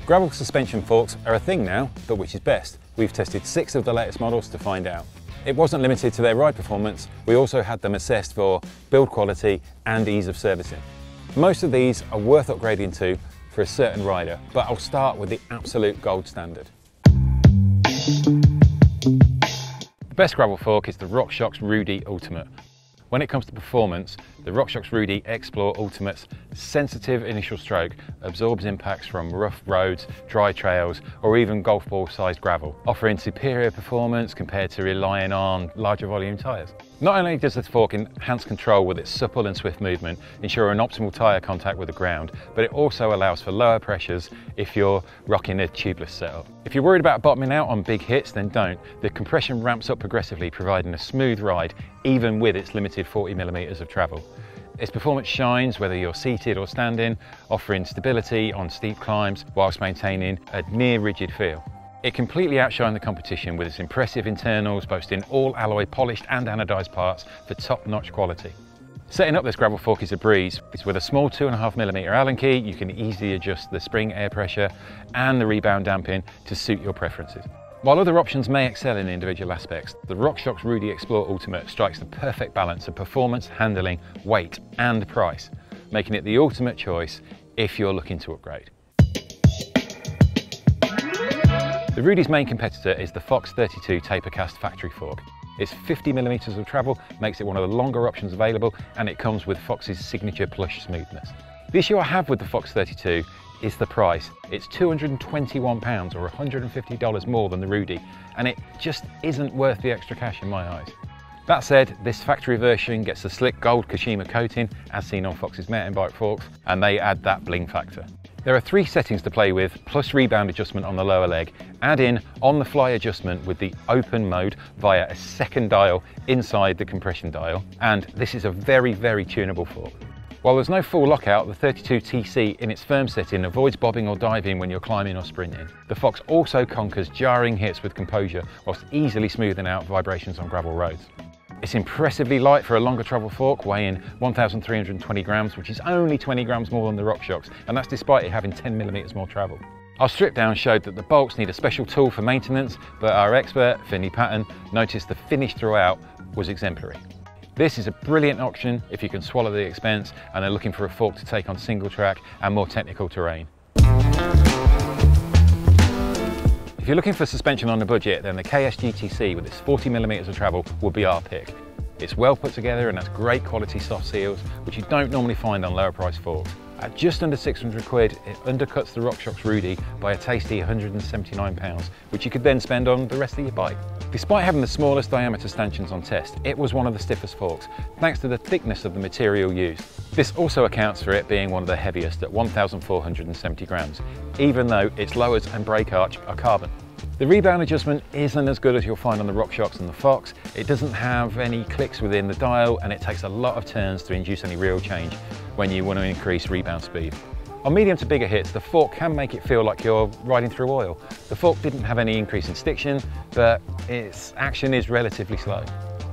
Gravel suspension forks are a thing now, but which is best? We've tested 6 of the latest models to find out. It wasn't limited to their ride performance, we also had them assessed for build quality and ease of servicing. Most of these are worth upgrading to for a certain rider, but I'll start with the absolute gold standard. The best gravel fork is the RockShox RUDY Ultimate. When it comes to performance, the RockShox RUDY Explore Ultimate's sensitive initial stroke absorbs impacts from rough roads, dry trails, or even golf ball sized gravel, offering superior performance compared to relying on larger volume tyres. Not only does this fork enhance control with its supple and swift movement, ensuring optimal tyre contact with the ground, but it also allows for lower pressures if you're rocking a tubeless setup. If you're worried about bottoming out on big hits, then don't. The compression ramps up progressively, providing a smooth ride, even with its limited 40mm of travel. Its performance shines whether you're seated or standing, offering stability on steep climbs whilst maintaining a near rigid feel. It completely outshined the competition with its impressive internals, boasting all alloy polished and anodised parts for top-notch quality. Setting up this gravel fork is a breeze. With a small 2.5mm Allen key, you can easily adjust the spring air pressure and the rebound damping to suit your preferences. While other options may excel in individual aspects, the RockShox RUDY Explore Ultimate strikes the perfect balance of performance, handling, weight and price, making it the ultimate choice if you're looking to upgrade. The RUDY's main competitor is the Fox 32 Tapercast factory fork. Its 50mm of travel makes it one of the longer options available, and it comes with Fox's signature plush smoothness. The issue I have with the Fox 32 is the price. It's £221 or $150 more than the RUDY, and it just isn't worth the extra cash in my eyes. That said, this factory version gets the slick gold Kashima coating as seen on Fox's mountain bike forks, and they add that bling factor. There are 3 settings to play with, plus rebound adjustment on the lower leg. Add in on-the-fly adjustment with the open mode via a second dial inside the compression dial, and this is a very, very tunable fork. While there's no full lockout, the 32TC in its firm setting avoids bobbing or diving when you're climbing or sprinting. The Fox also conquers jarring hits with composure, whilst easily smoothing out vibrations on gravel roads. It's impressively light for a longer travel fork, weighing 1,320 grams, which is only 20 grams more than the RockShox, and that's despite it having 10mm more travel. Our strip down showed that the bolts need a special tool for maintenance, but our expert, Finley Patton, noticed the finish throughout was exemplary. This is a brilliant option if you can swallow the expense and are looking for a fork to take on single track and more technical terrain. If you're looking for suspension on a budget, then the KS GTC with its 40mm of travel will be our pick. It's well put together and has great quality soft seals, which you don't normally find on lower price forks. At just under 600 quid, it undercuts the RockShox RUDY by a tasty £179, which you could then spend on the rest of your bike. Despite having the smallest diameter stanchions on test, it was one of the stiffest forks, thanks to the thickness of the material used. This also accounts for it being one of the heaviest at 1,470 grams, even though its lowers and brake arch are carbon. The rebound adjustment isn't as good as you'll find on the RockShox and the Fox. It doesn't have any clicks within the dial, and it takes a lot of turns to induce any real change when you want to increase rebound speed. On medium to bigger hits, the fork can make it feel like you're riding through oil. The fork didn't have any increase in stiction, but its action is relatively slow.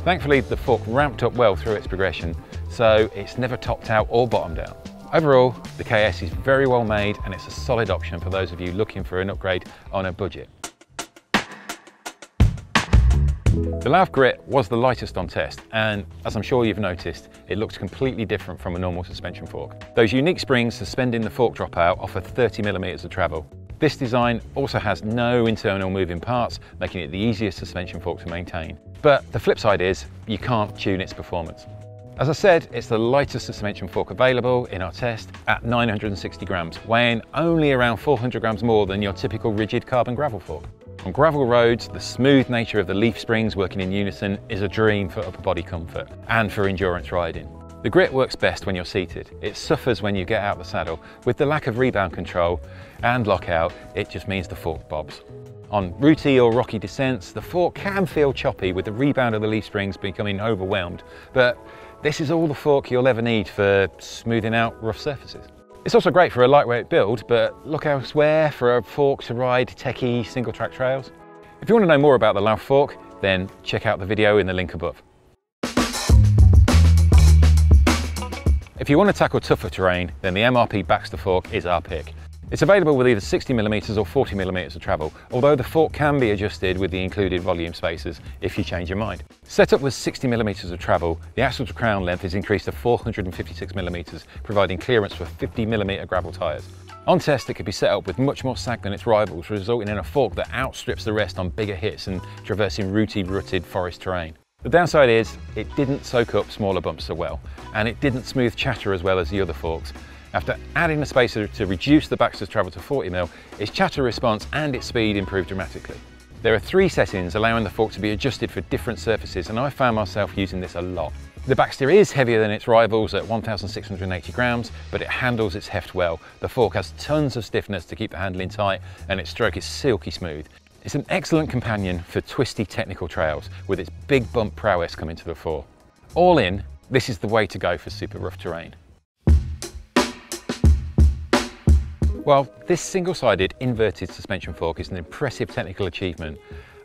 Thankfully, the fork ramped up well through its progression, so it's never topped out or bottomed out. Overall, the KS is very well made, and it's a solid option for those of you looking for an upgrade on a budget. The Lauf Grit was the lightest on test, and as I'm sure you've noticed, it looks completely different from a normal suspension fork. Those unique springs suspending the fork dropout offer 30mm of travel. This design also has no internal moving parts, making it the easiest suspension fork to maintain. But the flip side is, you can't tune its performance. As I said, it's the lightest suspension fork available in our test at 960 grams, weighing only around 400 grams more than your typical rigid carbon gravel fork. On gravel roads, the smooth nature of the leaf springs working in unison is a dream for upper body comfort and for endurance riding. The Grit works best when you're seated. It suffers when you get out the saddle. With the lack of rebound control and lockout, it just means the fork bobs. On rooty or rocky descents, the fork can feel choppy with the rebound of the leaf springs becoming overwhelmed, but this is all the fork you'll ever need for smoothing out rough surfaces. It's also great for a lightweight build, but look elsewhere for a fork to ride techie single track trails. If you want to know more about the Lauf fork, then check out the video in the link above. If you want to tackle tougher terrain, then the MRP Baxter fork is our pick. It's available with either 60mm or 40mm of travel, although the fork can be adjusted with the included volume spacers if you change your mind. Set up with 60mm of travel, the axle to crown length is increased to 456mm, providing clearance for 50mm gravel tyres. On test, it could be set up with much more sag than its rivals, resulting in a fork that outstrips the rest on bigger hits and traversing rutted forest terrain. The downside is, it didn't soak up smaller bumps so well, and it didn't smooth chatter as well as the other forks. After adding a spacer to reduce the Baxter's travel to 40mm, its chatter response and its speed improved dramatically. There are 3 settings allowing the fork to be adjusted for different surfaces, and I found myself using this a lot. The Baxter is heavier than its rivals at 1,680 grams, but it handles its heft well. The fork has tons of stiffness to keep the handling tight, and its stroke is silky smooth. It's an excellent companion for twisty technical trails, with its big bump prowess coming to the fore. All in, this is the way to go for super rough terrain. While this single-sided inverted suspension fork is an impressive technical achievement,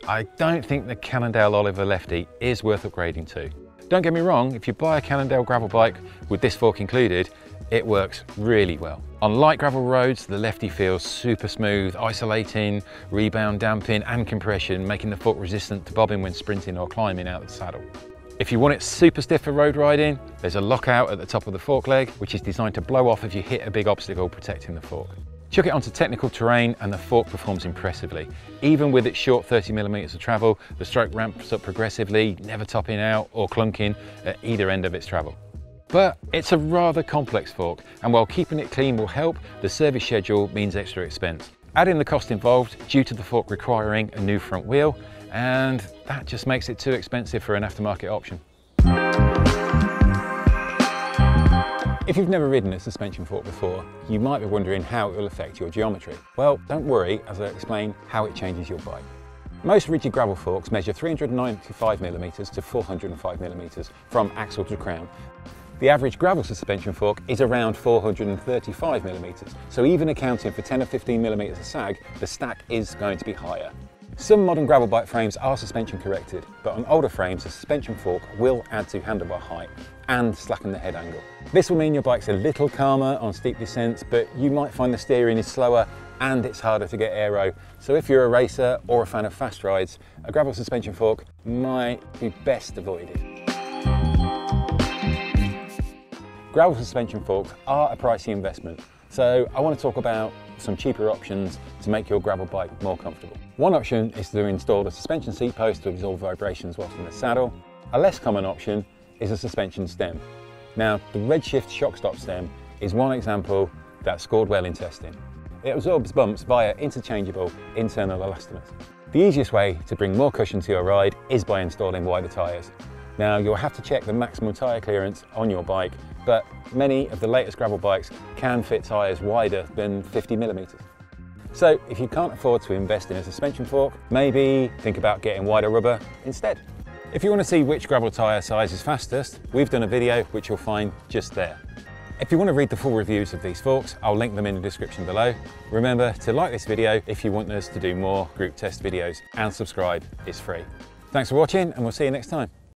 I don't think the Cannondale Oliver Lefty is worth upgrading to. Don't get me wrong, if you buy a Cannondale gravel bike with this fork included, it works really well. On light gravel roads, the Lefty feels super smooth, isolating, rebound damping and compression, making the fork resistant to bobbing when sprinting or climbing out of the saddle. If you want it super stiff for road riding, there's a lockout at the top of the fork leg, which is designed to blow off if you hit a big obstacle, protecting the fork. Chuck it onto technical terrain and the fork performs impressively. Even with its short 30mm of travel, the stroke ramps up progressively, never topping out or clunking at either end of its travel. But it's a rather complex fork, and while keeping it clean will help, the service schedule means extra expense. Add in the cost involved due to the fork requiring a new front wheel, and that just makes it too expensive for an aftermarket option. If you've never ridden a suspension fork before, you might be wondering how it will affect your geometry. Well, don't worry as I explain how it changes your bike. Most rigid gravel forks measure 395mm to 405mm from axle to crown. The average gravel suspension fork is around 435mm, so even accounting for 10 or 15mm of sag, the stack is going to be higher. Some modern gravel bike frames are suspension corrected, but on older frames, a suspension fork will add to handlebar height and slacken the head angle. This will mean your bike's a little calmer on steep descents, but you might find the steering is slower and it's harder to get aero. So if you're a racer or a fan of fast rides, a gravel suspension fork might be best avoided. Gravel suspension forks are a pricey investment, so I want to talk about some cheaper options to make your gravel bike more comfortable. One option is to install a suspension seat post to absorb vibrations whilst in the saddle. A less common option is a suspension stem. Now, the Redshift shock stop stem is one example that scored well in testing. It absorbs bumps via interchangeable internal elastomers. The easiest way to bring more cushion to your ride is by installing wider tyres. Now, you'll have to check the maximum tyre clearance on your bike, but many of the latest gravel bikes can fit tyres wider than 50mm. So if you can't afford to invest in a suspension fork, maybe think about getting wider rubber instead. If you want to see which gravel tyre size is fastest, we've done a video which you'll find just there. If you want to read the full reviews of these forks, I'll link them in the description below. Remember to like this video if you want us to do more group test videos, and subscribe, it's free. Thanks for watching, and we'll see you next time.